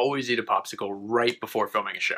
always eat a popsicle right before filming a show.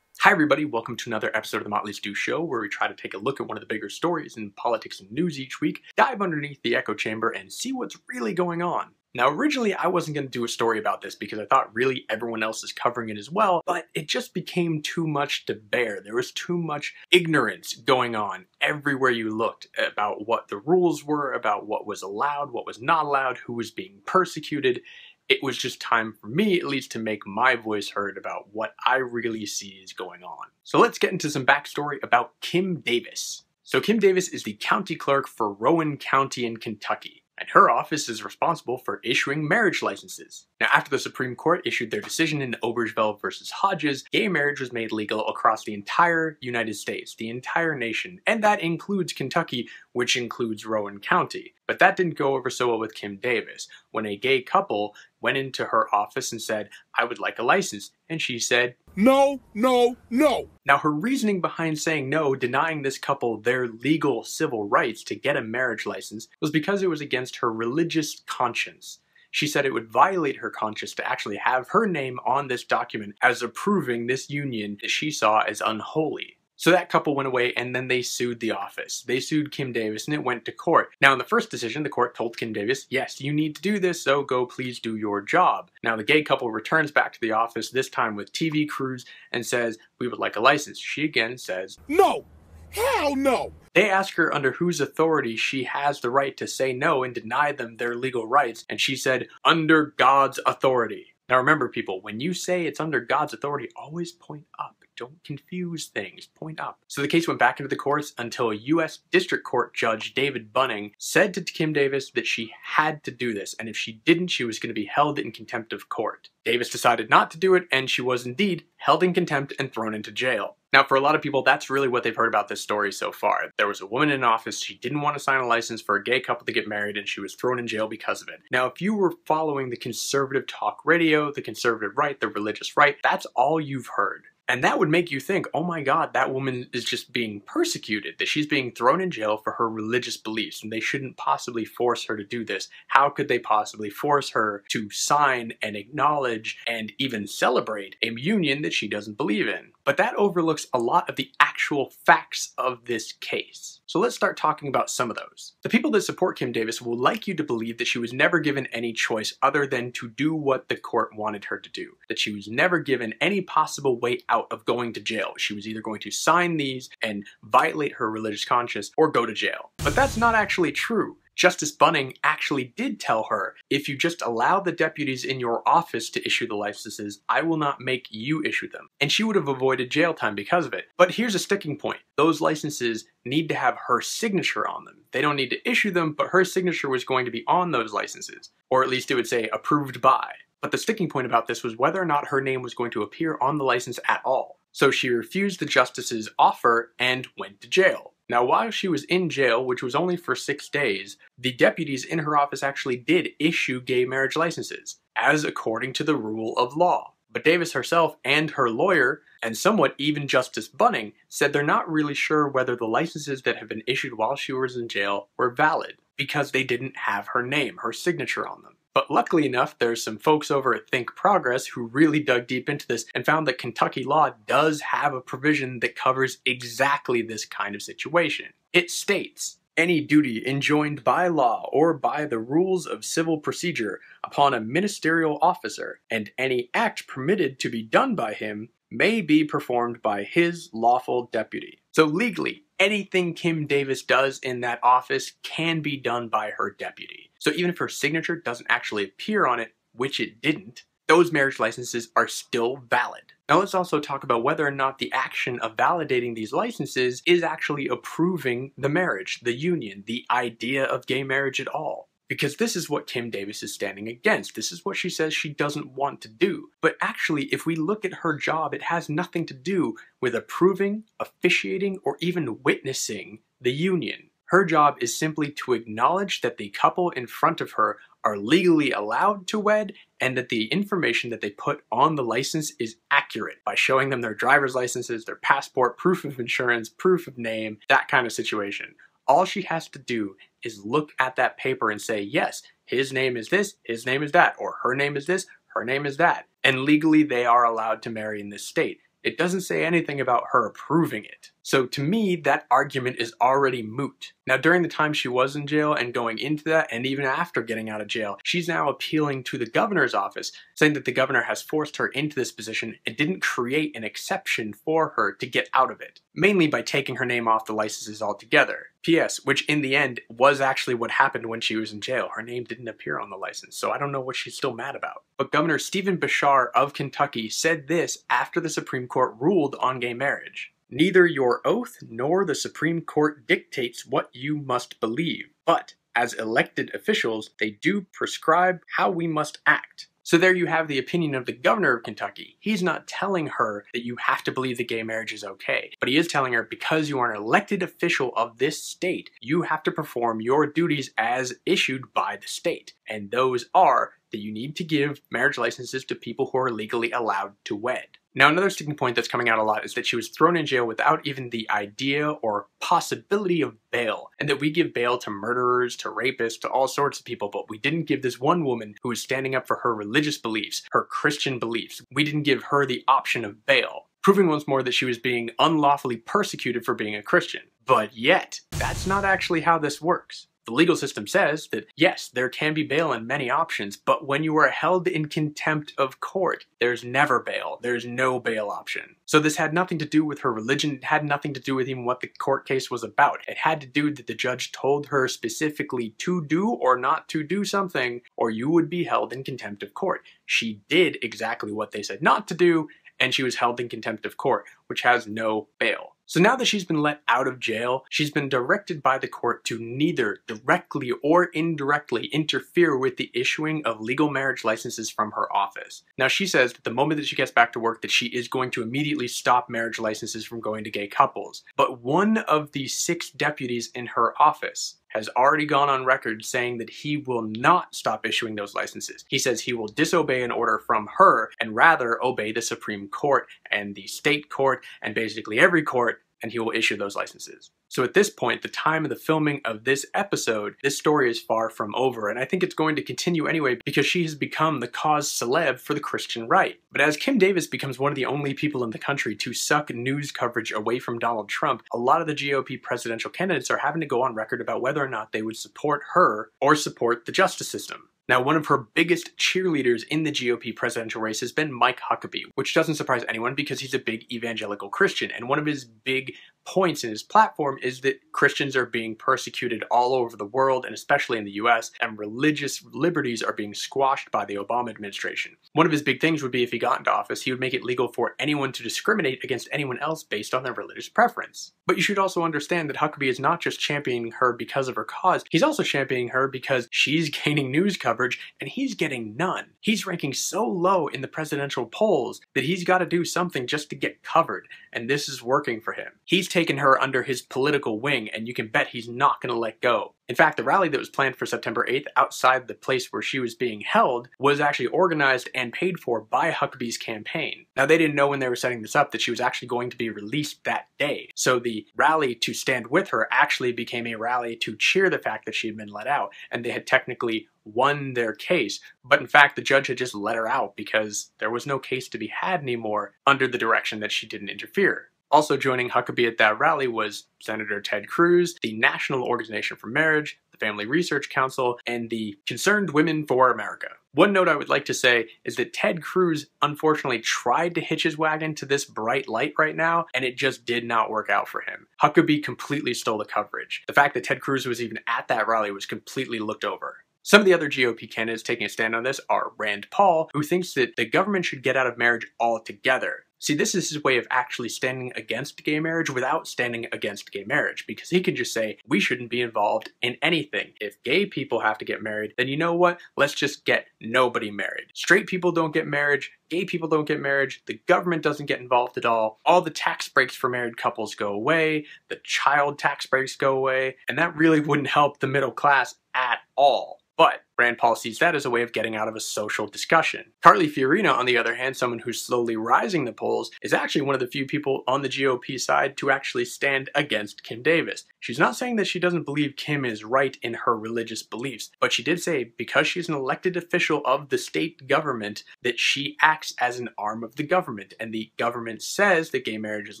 Hi everybody, welcome to another episode of the Motley Stew Show, where we try to take a look at one of the bigger stories in politics and news each week, dive underneath the echo chamber, and see what's really going on. Now originally I wasn't going to do a story about this because I thought really everyone else is covering it as well, but it just became too much to bear. There was too much ignorance going on everywhere you looked about what the rules were, about what was allowed, what was not allowed, who was being persecuted. It was just time for me, at least, to make my voice heard about what I really see is going on. So let's get into some backstory about Kim Davis. So Kim Davis is the county clerk for Rowan County in Kentucky, and her office is responsible for issuing marriage licenses. Now, after the Supreme Court issued their decision in Obergefell versus Hodges, gay marriage was made legal across the entire United States, the entire nation, and that includes Kentucky, which includes Rowan County. But that didn't go over so well with Kim Davis, when a gay couple went into her office and said, "I would like a license," and she said, "No, no, no." Now her reasoning behind saying no, denying this couple their legal civil rights to get a marriage license, was because it was against her religious conscience. She said it would violate her conscience to actually have her name on this document as approving this union that she saw as unholy. So that couple went away and then they sued the office. They sued Kim Davis and it went to court. Now in the first decision, the court told Kim Davis, yes, you need to do this, so go please do your job. Now the gay couple returns back to the office, this time with TV crews, and says, "We would like a license." She again says, "No! Hell no!" They ask her under whose authority she has the right to say no and deny them their legal rights, and she said, "Under God's authority." Now remember people, when you say it's under God's authority, always point up. Don't confuse things, point up. So the case went back into the courts until a U.S. District Court Judge David Bunning said to Kim Davis that she had to do this, and if she didn't, she was going to be held in contempt of court. Davis decided not to do it, and she was indeed held in contempt and thrown into jail. Now for a lot of people, that's really what they've heard about this story so far. There was a woman in office, she didn't want to sign a license for a gay couple to get married, and she was thrown in jail because of it. Now if you were following the conservative talk radio, the conservative right, the religious right, that's all you've heard. And that would make you think, oh my God, that woman is just being persecuted, that she's being thrown in jail for her religious beliefs, and they shouldn't possibly force her to do this. How could they possibly force her to sign and acknowledge and even celebrate a union that she doesn't believe in? But that overlooks a lot of the actual facts of this case. So let's start talking about some of those. The people that support Kim Davis will like you to believe that she was never given any choice other than to do what the court wanted her to do. That she was never given any possible way out of going to jail. She was either going to sign these and violate her religious conscience or go to jail. But that's not actually true. Justice Bunning actually did tell her, if you just allow the deputies in your office to issue the licenses, I will not make you issue them. And she would have avoided jail time because of it. But here's a sticking point. Those licenses need to have her signature on them. They don't need to issue them, but her signature was going to be on those licenses. Or at least it would say approved by. But the sticking point about this was whether or not her name was going to appear on the license at all. So she refused the justice's offer and went to jail. Now, while she was in jail, which was only for 6 days, the deputies in her office actually did issue gay marriage licenses, as according to the rule of law. But Davis herself and her lawyer, and somewhat even Justice Bunning, said they're not really sure whether the licenses that have been issued while she was in jail were valid, because they didn't have her name, her signature on them. But luckily enough, there's some folks over at Think Progress who really dug deep into this and found that Kentucky law does have a provision that covers exactly this kind of situation. It states, "Any duty enjoined by law or by the rules of civil procedure upon a ministerial officer, and any act permitted to be done by him, may be performed by his lawful deputy." So legally, anything Kim Davis does in that office can be done by her deputy. So even if her signature doesn't actually appear on it, which it didn't, those marriage licenses are still valid. Now let's also talk about whether or not the action of validating these licenses is actually approving the marriage, the union, the idea of gay marriage at all. Because this is what Kim Davis is standing against. This is what she says she doesn't want to do. But actually, if we look at her job, it has nothing to do with approving, officiating, or even witnessing the union. Her job is simply to acknowledge that the couple in front of her are legally allowed to wed, and that the information that they put on the license is accurate by showing them their driver's licenses, their passport, proof of insurance, proof of name, that kind of situation. All she has to do is look at that paper and say, yes, his name is this, his name is that, or her name is this, Her name is that. And legally they are allowed to marry in this state. It doesn't say anything about her approving it. So to me, that argument is already moot. Now, during the time she was in jail and going into that, and even after getting out of jail, she's now appealing to the governor's office, saying that the governor has forced her into this position and didn't create an exception for her to get out of it, mainly by taking her name off the licenses altogether. P.S., which in the end was actually what happened when she was in jail. Her name didn't appear on the license, so I don't know what she's still mad about. But Governor Stephen Bashar of Kentucky said this after the Supreme Court ruled on gay marriage. Neither your oath nor the Supreme Court dictates what you must believe, but as elected officials, they do prescribe how we must act. So there you have the opinion of the governor of Kentucky. He's not telling her that you have to believe that gay marriage is okay, but he is telling her because you are an elected official of this state, you have to perform your duties as issued by the state. And those are that you need to give marriage licenses to people who are legally allowed to wed. Now, another sticking point that's coming out a lot is that she was thrown in jail without even the idea or possibility of bail, and that we give bail to murderers, to rapists, to all sorts of people, but we didn't give this one woman who was standing up for her religious beliefs, her Christian beliefs, we didn't give her the option of bail, proving once more that she was being unlawfully persecuted for being a Christian. But yet, that's not actually how this works. The legal system says that, yes, there can be bail and many options, but when you are held in contempt of court, there's never bail. There's no bail option. So this had nothing to do with her religion. It had nothing to do with even what the court case was about. It had to do that the judge told her specifically to do or not to do something, or you would be held in contempt of court. She did exactly what they said not to do, and she was held in contempt of court, which has no bail. So now that she's been let out of jail, she's been directed by the court to neither directly or indirectly interfere with the issuing of legal marriage licenses from her office. Now she says that the moment that she gets back to work that she is going to immediately stop marriage licenses from going to gay couples. But one of the 6 deputies in her office has already gone on record saying that he will not stop issuing those licenses. He says he will disobey an order from her and rather obey the Supreme Court and the state court and basically every court, and he will issue those licenses. So at this point, the time of the filming of this episode, this story is far from over, and I think it's going to continue anyway because she has become the cause celeb for the Christian right. But as Kim Davis becomes one of the only people in the country to suck news coverage away from Donald Trump, a lot of the GOP presidential candidates are having to go on record about whether or not they would support her or support the justice system. Now, one of her biggest cheerleaders in the GOP presidential race has been Mike Huckabee, which doesn't surprise anyone because he's a big evangelical Christian, and one of his big points in his platform is that Christians are being persecuted all over the world, and especially in the US, and religious liberties are being squashed by the Obama administration. One of his big things would be if he got into office, he would make it legal for anyone to discriminate against anyone else based on their religious preference. But you should also understand that Huckabee is not just championing her because of her cause, he's also championing her because she's gaining news coverage and he's getting none. He's ranking so low in the presidential polls that he's got to do something just to get covered, and this is working for him. He's taken her under his political wing, and you can bet he's not going to let go. In fact, the rally that was planned for September 8th outside the place where she was being held was actually organized and paid for by Huckabee's campaign. Now, they didn't know when they were setting this up that she was actually going to be released that day. So the rally to stand with her actually became a rally to cheer the fact that she had been let out, and they had technically won their case. But in fact, the judge had just let her out because there was no case to be had anymore under the direction that she didn't interfere. Also joining Huckabee at that rally was Senator Ted Cruz, the National Organization for Marriage, the Family Research Council, and the Concerned Women for America. One note I would like to say is that Ted Cruz unfortunately tried to hitch his wagon to this bright light right now, and it just did not work out for him. Huckabee completely stole the coverage. The fact that Ted Cruz was even at that rally was completely looked over. Some of the other GOP candidates taking a stand on this are Rand Paul, who thinks that the government should get out of marriage altogether. See, this is his way of actually standing against gay marriage without standing against gay marriage, because he can just say, we shouldn't be involved in anything. If gay people have to get married, then you know what? Let's just get nobody married. Straight people don't get married, gay people don't get married, the government doesn't get involved at all the tax breaks for married couples go away, the child tax breaks go away, and that really wouldn't help the middle class at all. But Rand Paul sees that as a way of getting out of a social discussion. Carly Fiorina, on the other hand, someone who's slowly rising the polls, is actually one of the few people on the GOP side to actually stand against Kim Davis. She's not saying that she doesn't believe Kim is right in her religious beliefs, but she did say because she's an elected official of the state government that she acts as an arm of the government, and the government says that gay marriage is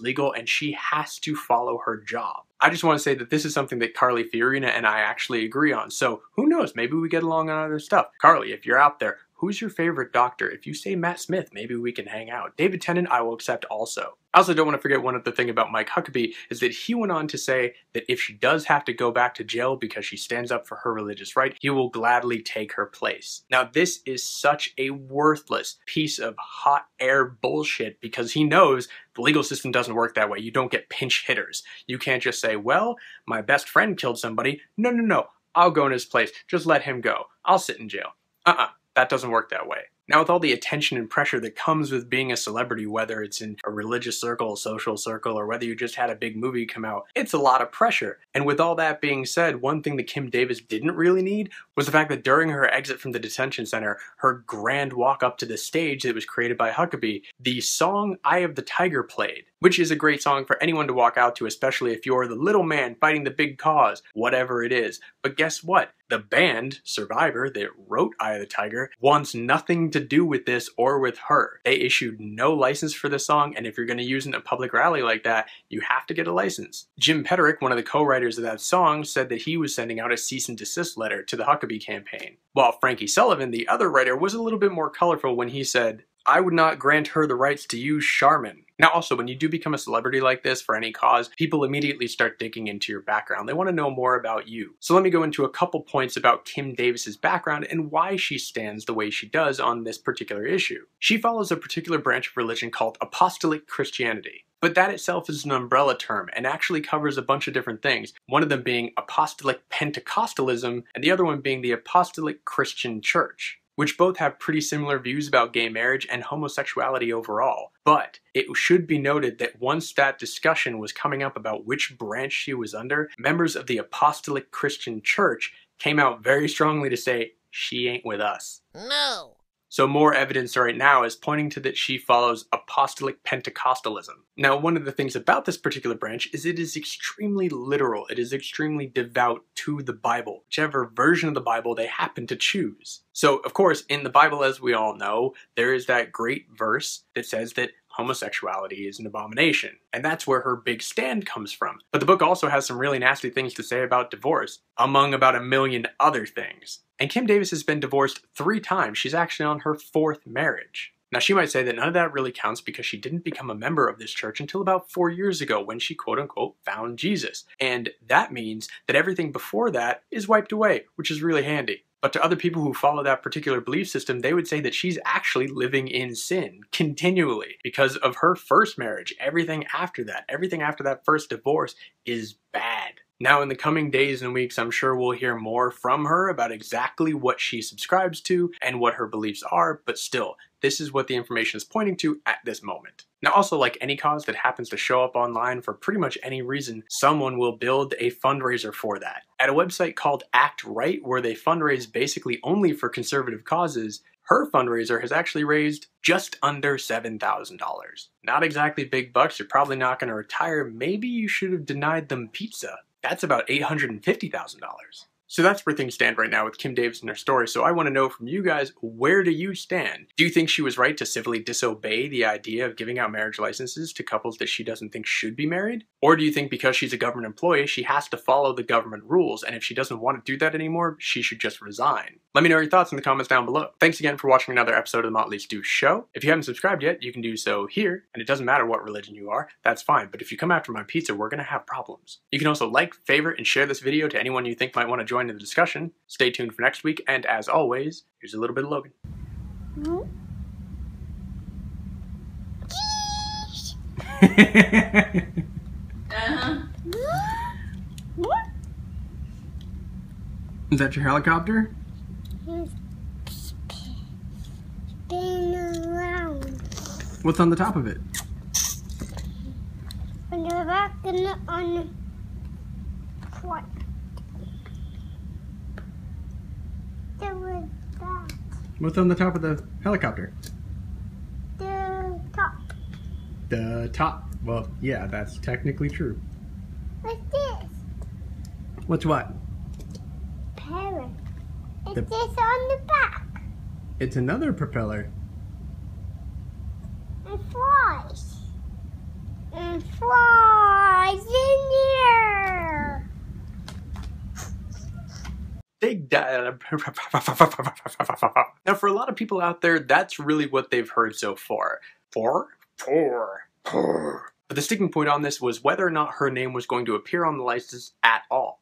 legal and she has to follow her job. I just want to say that this is something that Carly Fiorina and I actually agree on, so who knows, maybe we get along on other stuff. Carly, if you're out there, who's your favorite doctor? If you say Matt Smith, maybe we can hang out. David Tennant, I will accept also. I also don't want to forget one other thing about Mike Huckabee is that he went on to say that if she does have to go back to jail because she stands up for her religious right, he will gladly take her place. Now this is such a worthless piece of hot air bullshit because he knows the legal system doesn't work that way. You don't get pinch hitters. You can't just say, well, my best friend killed somebody. No. I'll go in his place. Just let him go. I'll sit in jail. That doesn't work that way. Now, with all the attention and pressure that comes with being a celebrity, whether it's in a religious circle, a social circle, or whether you just had a big movie come out, it's a lot of pressure. And with all that being said, one thing that Kim Davis didn't really need was the fact that during her exit from the detention center, her grand walk up to the stage that was created by Huckabee, the song Eye of the Tiger played, which is a great song for anyone to walk out to, especially if you're the little man fighting the big cause, whatever it is. But guess what? The band, Survivor, that wrote Eye of the Tiger, wants nothing to do with this or with her. They issued no license for the song, and if you're going to use it in a public rally like that, you have to get a license. Jim Petterick, one of the co-writers of that song, said that he was sending out a cease and desist letter to the Huckabee campaign. While Frankie Sullivan, the other writer, was a little bit more colorful when he said, I would not grant her the rights to use Charmin. Now also, when you do become a celebrity like this for any cause, people immediately start digging into your background. They want to know more about you. So let me go into a couple points about Kim Davis's background and why she stands the way she does on this particular issue. She follows a particular branch of religion called Apostolic Christianity. But that itself is an umbrella term and actually covers a bunch of different things, one of them being Apostolic Pentecostalism and the other one being the Apostolic Christian Church, which both have pretty similar views about gay marriage and homosexuality overall. But it should be noted that once that discussion was coming up about which branch she was under, members of the Apostolic Christian Church came out very strongly to say, she ain't with us. No. So more evidence right now is pointing to that she follows Apostolic Pentecostalism. Now, one of the things about this particular branch is it is extremely literal. It is extremely devout to the Bible, whichever version of the Bible they happen to choose. So, of course, in the Bible, as we all know, there is that great verse that says that homosexuality is an abomination. And that's where her big stand comes from. But the book also has some really nasty things to say about divorce, among about a million other things. And Kim Davis has been divorced 3 times. She's actually on her 4th marriage. Now, she might say that none of that really counts because she didn't become a member of this church until about 4 years ago when she quote-unquote found Jesus. And that means that everything before that is wiped away, which is really handy. But to other people who follow that particular belief system, they would say that she's actually living in sin continually because of her first marriage. Everything after that first divorce is bad. Now, in the coming days and weeks, I'm sure we'll hear more from her about exactly what she subscribes to and what her beliefs are, but still, this is what the information is pointing to at this moment. Now, also, like any cause that happens to show up online for pretty much any reason, someone will build a fundraiser for that. At a website called Act Right, where they fundraise basically only for conservative causes, her fundraiser has actually raised just under $7,000. Not exactly big bucks, you're probably not going to retire, maybe you should have denied them pizza. That's about $850,000. So that's where things stand right now with Kim Davis and her story. So I want to know from you guys, where do you stand? Do you think she was right to civilly disobey the idea of giving out marriage licenses to couples that she doesn't think should be married? Or do you think because she's a government employee, she has to follow the government rules, and if she doesn't want to do that anymore, she should just resign? Let me know your thoughts in the comments down below. Thanks again for watching another episode of the Motley Stew Show. If you haven't subscribed yet, you can do so here, and it doesn't matter what religion you are, that's fine, but if you come after my pizza, we're gonna have problems. You can also like, favorite, and share this video to anyone you think might want to join in the discussion. Stay tuned for next week, and as always, here's a little bit of Logan. Is that your helicopter? Spin around. What's on the top of it? On the back and on the front. What's on the top of the helicopter? The top. The top. Well, yeah, that's technically true. What's this? What's what? Parrot. It's this on the back. It's another propeller. And flies. And flies in here. Big Now, for a lot of people out there, that's really what they've heard so far. But the sticking point on this was whether or not her name was going to appear on the license at all.